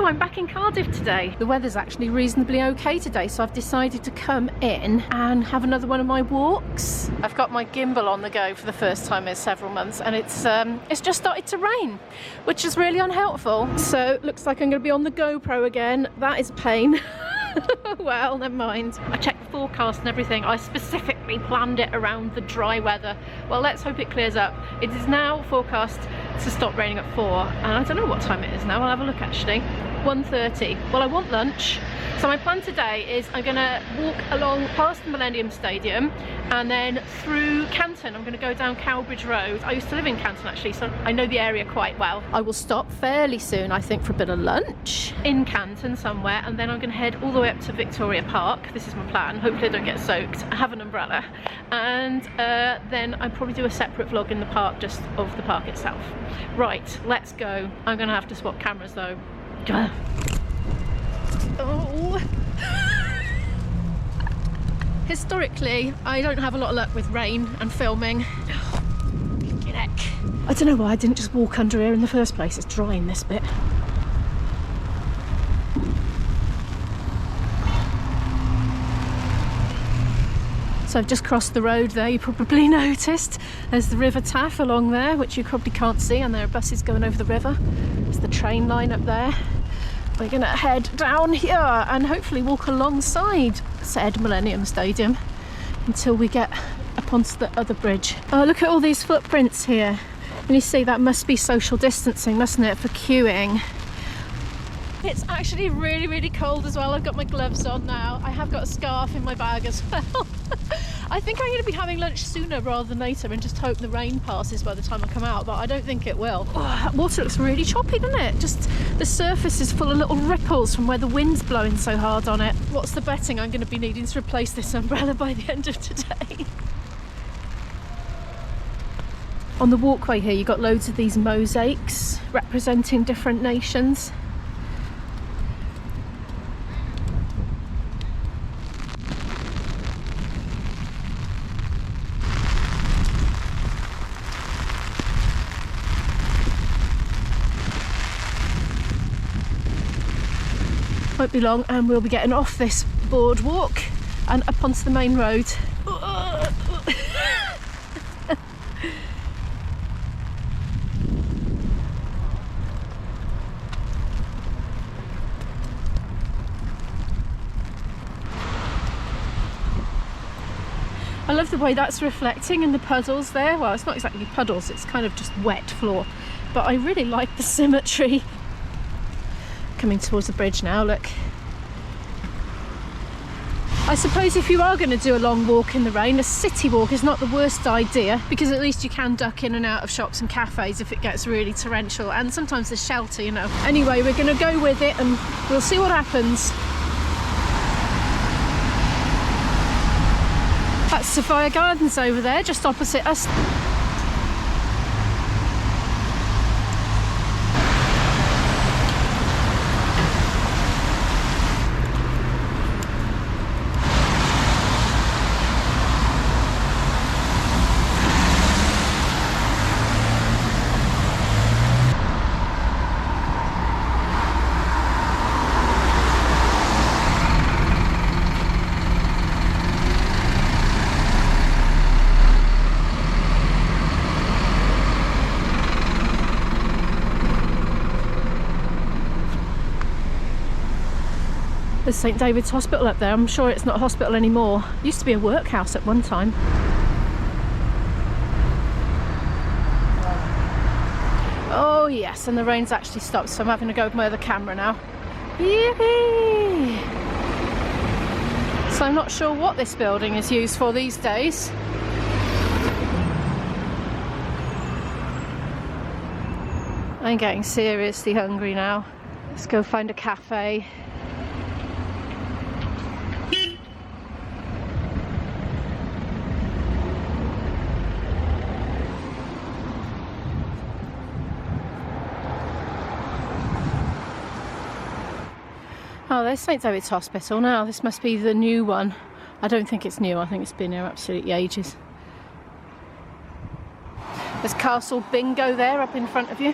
So I'm back in Cardiff today. The weather's actually reasonably okay today, so I've decided to come in and have another one of my walks. I've got my gimbal on the go for the first time in several months, and it's just started to rain, which is really unhelpful. So looks like I'm going to be on the GoPro again. That is a pain. Well, never mind. I checked the forecast and everything. I specifically planned it around the dry weather. Well, let's hope it clears up. It is now forecast to stop raining at 4, and I don't know what time it is now. I'll have a look actually. 1:30. Well, I want lunch. So my plan today is I'm going to walk along past the Millennium Stadium and then through Canton. I'm going to go down Cowbridge Road. I used to live in Canton actually, so I know the area quite well. I will stop fairly soon, I think, for a bit of lunch in Canton somewhere, and then I'm going to head all the way up to Victoria Park. This is my plan. Hopefully I don't get soaked. I have an umbrella. And then I'll probably do a separate vlog in the park, just of the park itself. Right, let's go. I'm going to have to swap cameras though. Oh. Historically, I don't have a lot of luck with rain and filming. Neck. I don't know why I didn't just walk under here in the first place. It's dry in this bit. So I've just crossed the road there, you probably noticed. There's the River Taff along there, which you probably can't see, and there are buses going over the river. There's the train line up there. We're going to head down here and hopefully walk alongside said Millennium Stadium until we get up onto the other bridge. Oh, look at all these footprints here. And you see that must be social distancing, mustn't it, for queuing. It's actually really, really cold as well. I've got my gloves on now. I have got a scarf in my bag as well. I think I'm going to be having lunch sooner rather than later and just hope the rain passes by the time I come out, but I don't think it will. Oh, that water looks really choppy, doesn't it? Just the surface is full of little ripples from where the wind's blowing so hard on it. What's the betting I'm going to be needing to replace this umbrella by the end of today? On the walkway here you've got loads of these mosaics representing different nations. Won't be long and we'll be getting off this boardwalk and up onto the main road. I love the way that's reflecting in the puddles there. Well, it's not exactly puddles, it's kind of just wet floor, but I really like the symmetry. Coming towards the bridge now, look. I suppose if you are going to do a long walk in the rain, a city walk is not the worst idea, because at least you can duck in and out of shops and cafes if it gets really torrential, and sometimes there's shelter, you know. Anyway, we're going to go with it and we'll see what happens. That's Sophia Gardens over there, just opposite us. There's St David's Hospital up there. I'm sure it's not a hospital anymore. It used to be a workhouse at one time. Oh yes, and the rain's actually stopped, so I'm having to go with my other camera now. Yippee! So I'm not sure what this building is used for these days. I'm getting seriously hungry now. Let's go find a cafe. Oh, there's St David's Hospital now. This must be the new one. I don't think it's new. I think it's been here absolutely ages. There's Castle Bingo there up in front of you.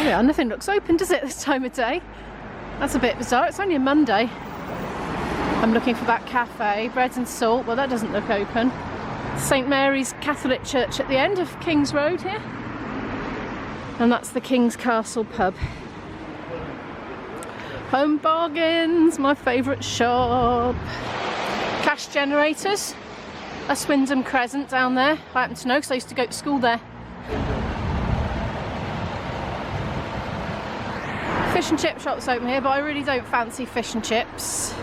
we are, nothing looks open, does it, this time of day? That's a bit bizarre. It's only a Monday. I'm looking for that cafe, Bread and Salt. Well, that doesn't look open. St Mary's Catholic Church at the end of King's Road here. And that's the King's Castle pub. Home Bargains, my favourite shop. Cash generators. A Swindon Crescent down there. I happen to know because I used to go to school there. Fish and chip shops open here, but I really don't fancy fish and chips.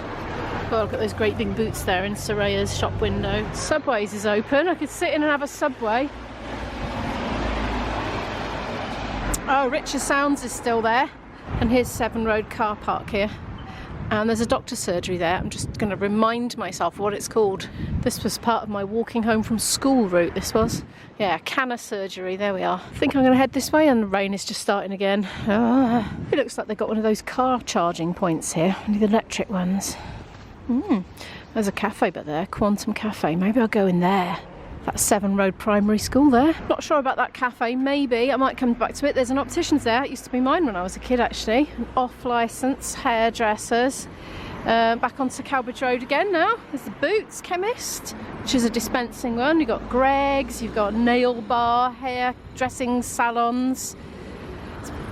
Oh, look at those great big boots there in Soraya's shop window. Subway's is open. I could sit in and have a Subway. Oh, Richer Sounds is still there. And here's Severn Rd Carpark here. And there's a doctor's surgery there. I'm just going to remind myself what it's called. This was part of my walking home from school route, this was. Yeah, cancer surgery, there we are. I think I'm going to head this way and the rain is just starting again. It looks like they've got one of those car charging points here, one of the electric ones. There's a cafe back there, Quantum Cafe. Maybe I'll go in there. That's Severn Road Primary School there. Not sure about that cafe, maybe. I might come back to it. There's an optician's there. It used to be mine when I was a kid, actually. An off-licence, hairdressers. Back onto Cowbridge Road again now. There's the Boots Chemist, which is a dispensing one. You've got Greg's, you've got Nail Bar, hairdressing salons.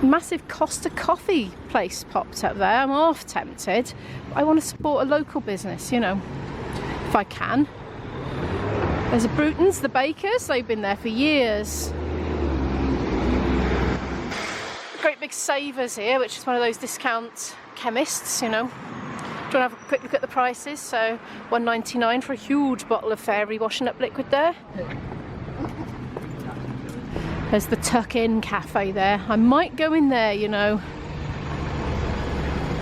Massive Costa Coffee place popped up there. I'm half tempted. I want to support a local business, you know, if I can. There's a Bruton's, the bakers, they've been there for years. Great big Savers here, which is one of those discount chemists, you know. Do you want to have a quick look at the prices? So £1.99 for a huge bottle of Fairy washing up liquid there. There's the Tuck-In Cafe there. I might go in there, you know.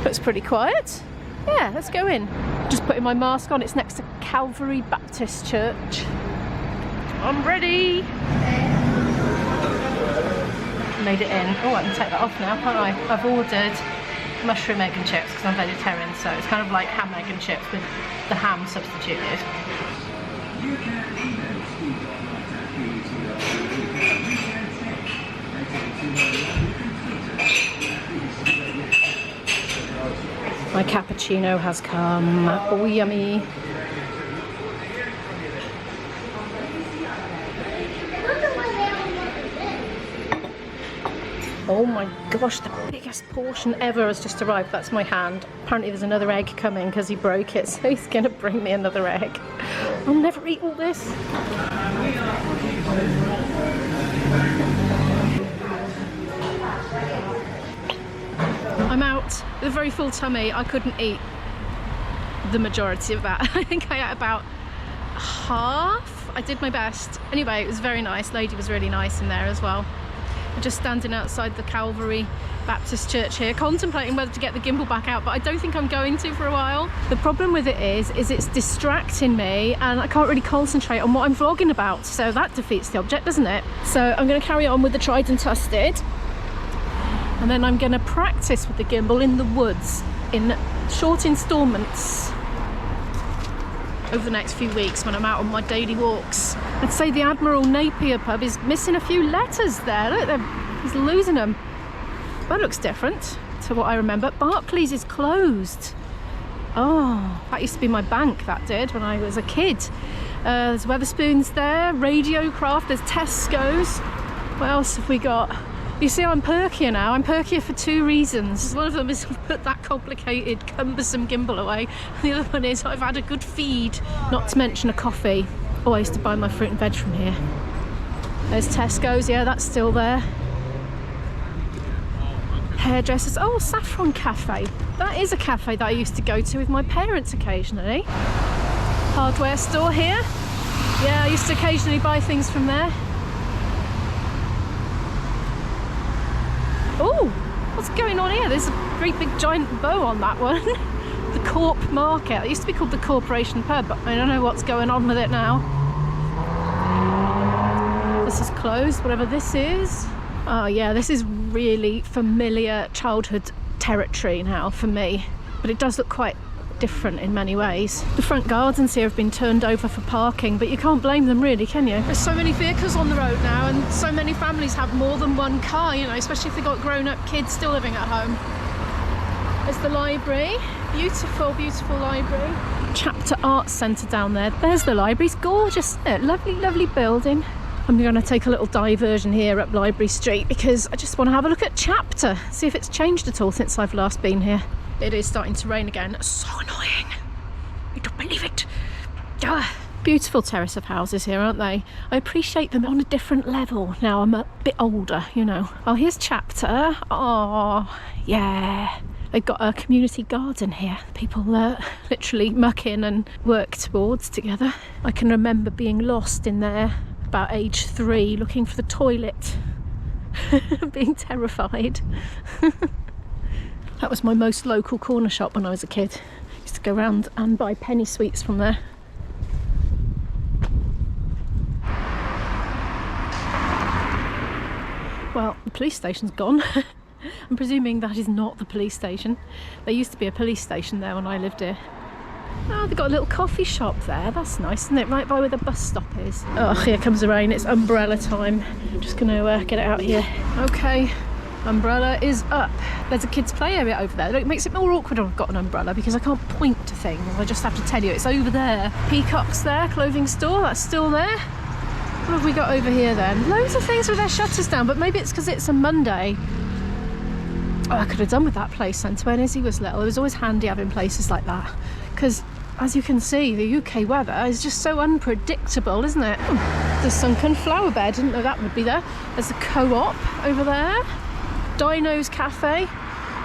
Looks pretty quiet. Yeah, let's go in. Just putting my mask on. It's next to Calvary Baptist Church. I'm ready. Made it in. Oh, I can take that off now, can't I? I've ordered mushroom egg and chips because I'm vegetarian, so it's kind of like ham, egg and chips with the ham substituted. My cappuccino has come. Oh, yummy. Oh my gosh, the biggest portion ever has just arrived. That's my hand. Apparently there's another egg coming because he broke it, so he's going to bring me another egg. I'll never eat all this. I'm out with a very full tummy. I couldn't eat the majority of that. I think I ate about half. I did my best. Anyway, it was very nice. Lady was really nice in there as well. I'm just standing outside the Calvary Baptist Church here, contemplating whether to get the gimbal back out, but I don't think I'm going to for a while. The problem with it is it's distracting me and I can't really concentrate on what I'm vlogging about, so that defeats the object, doesn't it? So I'm going to carry on with the tried and tested, and then I'm going to practice with the gimbal in the woods in short instalments over the next few weeks when I'm out on my daily walks. I'd say the Admiral Napier pub is missing a few letters there. Look, he's losing them. That looks different to what I remember. Barclays is closed. Oh, that used to be my bank, that did, when I was a kid. There's Wetherspoons there, Radiocraft, there's Tesco's. What else have we got? You see, I'm perkier now. I'm perkier for two reasons. One of them is I've put that complicated, cumbersome gimbal away. And the other one is I've had a good feed, not to mention a coffee. Oh, I used to buy my fruit and veg from here. There's Tesco's, yeah, that's still there. Hairdressers, oh, Saffron Cafe. That is a cafe that I used to go to with my parents occasionally. Hardware store here. Yeah, I used to occasionally buy things from there. Oh, what's going on here? There's a great big giant bow on that one. The Corp Market. It used to be called the Corporation Pub, but I don't know what's going on with it now. This is closed, whatever this is. Oh yeah, this is really familiar childhood territory now for me. But it does look quite different in many ways. The front gardens here have been turned over for parking, but you can't blame them really, can you? There's so many vehicles on the road now, and so many families have more than one car, you know, especially if they've got grown-up kids still living at home. There's the library. Beautiful, beautiful library. Chapter Arts Centre down there. There's the library. It's gorgeous, isn't it? Lovely, lovely building. I'm going to take a little diversion here up Library Street because I just want to have a look at Chapter, see if it's changed at all since I've last been here. It is starting to rain again. So annoying. I don't believe it. Ugh. Beautiful terrace of houses here, aren't they? I appreciate them on a different level now I'm a bit older, you know. Oh, here's Chapter. Oh, yeah. They've got a community garden here. People literally muck in and work towards together. I can remember being lost in there about age 3, looking for the toilet, being terrified. That was my most local corner shop when I was a kid. I used to go around and buy penny sweets from there. Well, the police station's gone. I'm presuming that is not the police station. There used to be a police station there when I lived here. Oh, they've got a little coffee shop there. That's nice, isn't it? Right by where the bus stop is. Oh, here comes the rain. It's umbrella time. I'm just going to get it out here. Okay, umbrella is up. There's a kids' play area over there. It makes it more awkward when I've got an umbrella because I can't point to things. I just have to tell you it's over there. Peacock's there, clothing store. That's still there. What have we got over here then? Loads of things with their shutters down, but maybe it's because it's a Monday. Oh, I could have done with that place centre when Izzy was little. It was always handy having places like that because, as you can see, the UK weather is just so unpredictable, isn't it? The sunken flower bed, didn't know that would be there. There's a Co-op over there. Dino's Cafe.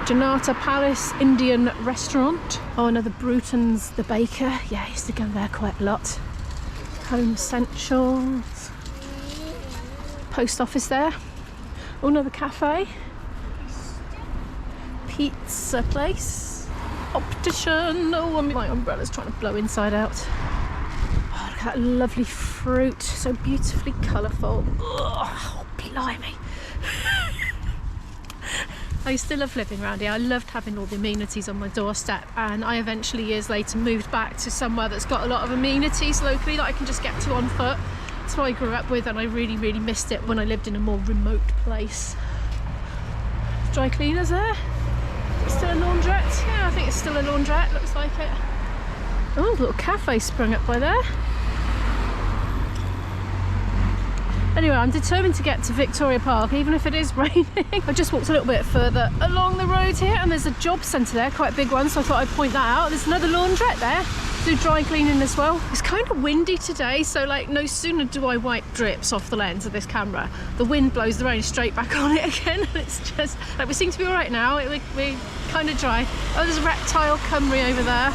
Janata Palace Indian Restaurant. Oh, another Bruton's the Baker. Yeah, I used to go there quite a lot. Home Essentials. Post office there. Oh, another cafe. Pizza place. Optician. Oh, my umbrella's trying to blow inside out. Oh, look at that lovely fruit. So beautifully colourful. Oh, blimey. I used to love living around here. I loved having all the amenities on my doorstep, and I eventually, years later, moved back to somewhere that's got a lot of amenities locally that I can just get to on foot. That's what I grew up with, and I really, really missed it when I lived in a more remote place. Dry cleaners there. Is it still a laundrette? Yeah, I think it's still a laundrette. Looks like it. Oh, a little cafe sprung up by there. Anyway, I'm determined to get to Victoria Park, even if it is raining. I just walked a little bit further along the road here, and there's a job centre there, quite a big one, so I thought I'd point that out. There's another laundrette there, do dry cleaning as well. It's kind of windy today, so like no sooner do I wipe drips off the lens of this camera, the wind blows the rain straight back on it again, and it's just, like, we seem to be all right now. We're kind of dry. Oh, there's a Reptile Cymru over there.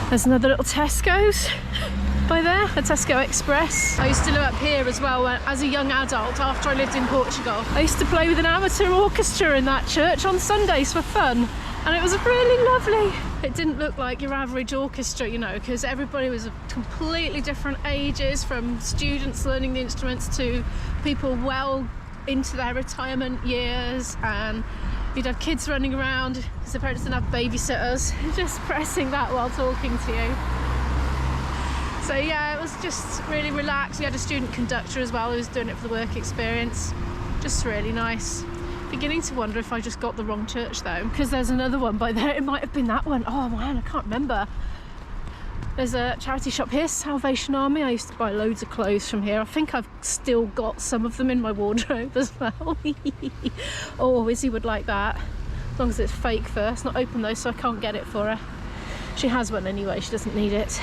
There's another little Tesco's by there, a Tesco Express. I used to live up here as well as a young adult after I lived in Portugal. I used to play with an amateur orchestra in that church on Sundays for fun, and it was really lovely. It didn't look like your average orchestra, you know, because everybody was of completely different ages, from students learning the instruments to people well into their retirement years, and you'd have kids running around because the parents didn't have babysitters, just pressing that while talking to you. So yeah, it was just really relaxed. We had a student conductor as well who was doing it for the work experience. Just really nice. Beginning to wonder if I just got the wrong church though, because there's another one by there. It might have been that one. Oh man, I can't remember. There's a charity shop here, Salvation Army. I used to buy loads of clothes from here. I think I've still got some of them in my wardrobe as well. Oh, Izzy would like that. As long as it's fake fur. It's not open though, so I can't get it for her. She has one anyway, she doesn't need it.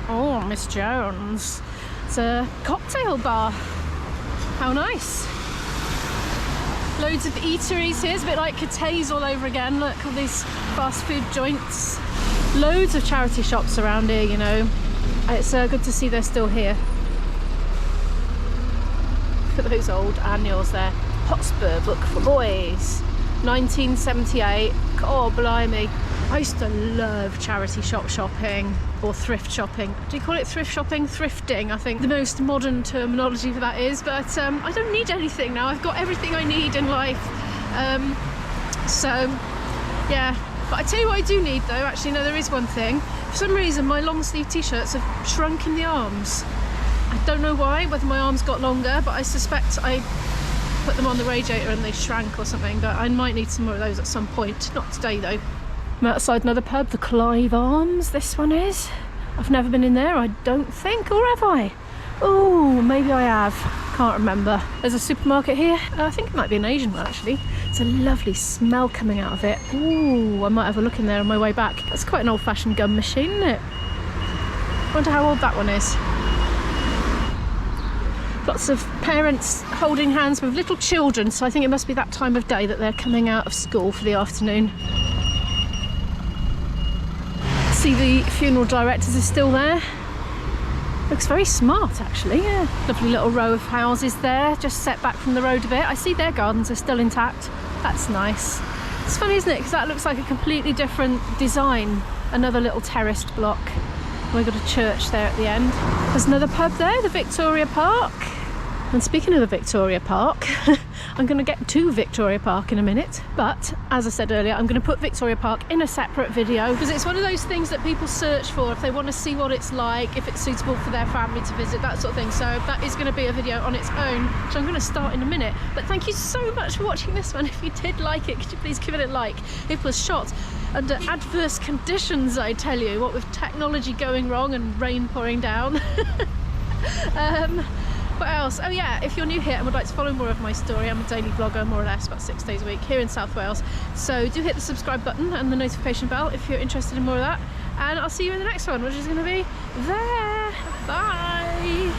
Oh, Miss Jones. It's a cocktail bar. How nice. Loads of eateries here. It's a bit like Catay's all over again. Look, all these fast food joints. Loads of charity shops around here, you know. It's good to see they're still here. Look at those old annuals there. Hotspur Book for Boys, 1978. Oh, blimey. I used to love charity shop shopping or thrift shopping. Do you call it thrift shopping? Thrifting, I think the most modern terminology for that is. But I don't need anything now. I've got everything I need in life. So, yeah. But I tell you what I do need though, actually, no, there is one thing. For some reason, my long sleeve t-shirts have shrunk in the arms. I don't know why, whether my arms got longer, but I suspect I put them on the radiator and they shrank or something. But I might need some more of those at some point. Not today though. I'm outside another pub, the Clive Arms, this one is. I've never been in there, I don't think, or have I? Oh, maybe I have. Can't remember. There's a supermarket here. I think it might be an Asian one actually. It's a lovely smell coming out of it. Ooh, I might have a look in there on my way back. That's quite an old-fashioned gum machine, isn't it? Wonder how old that one is. Lots of parents holding hands with little children, so I think it must be that time of day that they're coming out of school for the afternoon. See, the funeral directors are still there. Looks very smart actually, yeah. Lovely little row of houses there, just set back from the road a bit. I see their gardens are still intact. That's nice. It's funny, isn't it? Because that looks like a completely different design. Another little terraced block. We've got a church there at the end. There's another pub there, the Victoria Park. And speaking of the Victoria Park, I'm going to get to Victoria Park in a minute. But as I said earlier, I'm going to put Victoria Park in a separate video because it's one of those things that people search for if they want to see what it's like, if it's suitable for their family to visit, that sort of thing. So that is going to be a video on its own, which I'm going to start in a minute. But thank you so much for watching this one. If you did like it, could you please give it a like? It was shot under adverse conditions, I tell you, what with technology going wrong and rain pouring down. What else? Oh yeah, if you're new here and would like to follow more of my story, I'm a daily vlogger, more or less, about 6 days a week here in South Wales. So do hit the subscribe button and the notification bell if you're interested in more of that. And I'll see you in the next one, which is going to be there. Bye!